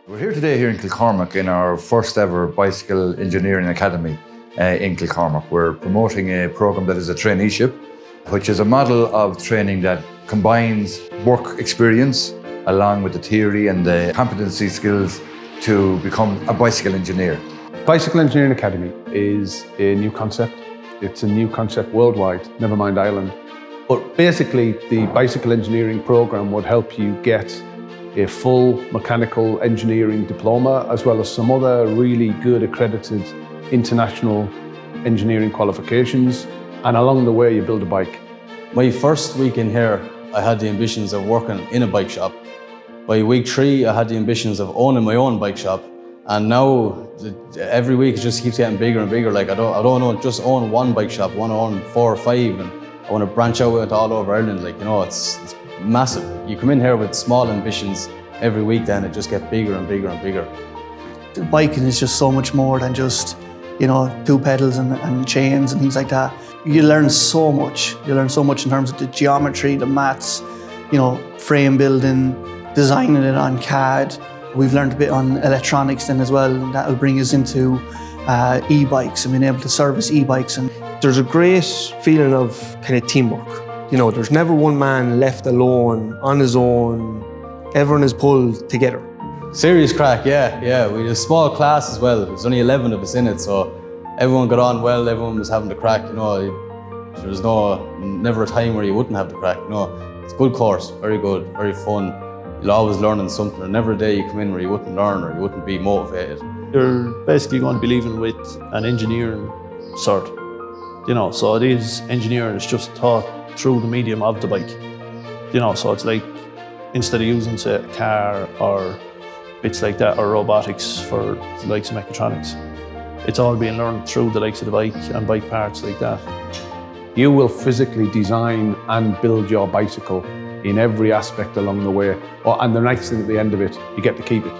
We're here today here in Kilcormac in our first ever Bicycle Engineering Academy in Kilcormac. We're promoting a programme that is a traineeship, which is a model of training that combines work experience along with the theory and the competency skills to become a bicycle engineer. Bicycle Engineering Academy is a new concept. It's a new concept worldwide, never mind Ireland. But basically, the Bicycle Engineering programme would help you get a full Mechanical Engineering Diploma, as well as some other really good accredited international engineering qualifications. And along the way, you build a bike. My first week in here, I had the ambitions of working in a bike shop. By week 3, I had the ambitions of owning my own bike shop. And now, every week it just keeps getting bigger and bigger. Like I don't want to just own one bike shop, I want to own 4 or 5, and I want to branch out into all over Ireland. Like, you know, it's massive. You come in here with small ambitions every week, then it just gets bigger and bigger and bigger. Biking is just so much more than just, you know, 2 pedals and chains and things like that. You learn so much. You learn so much in terms of the geometry, the maths, you know, frame building, designing it on CAD. We've learned a bit on electronics then as well, and that'll bring us into e-bikes and being able to service e-bikes. And there's a great feeling of kind of teamwork. You know, there's never one man left alone, on his own. Everyone is pulled together. Serious crack, yeah. We had a small class as well. There's only 11 of us in it, so everyone got on well, everyone was having the crack, you know. There was never a time where you wouldn't have the crack, you know. It's a good course, very good, very fun. You'll always learning something, and never a day you come in where you wouldn't learn or you wouldn't be motivated. You're basically going to be leaving with an engineering cert, you know, so it is engineering, it's just taught through the medium of the bike, you know, so it's like, instead of using, say, a car or bits like that, or robotics for the likes of mechatronics, it's all being learned through the likes of the bike and bike parts like that. You will physically design and build your bicycle in every aspect along the way. And the nice thing at the end of it, you get to keep it.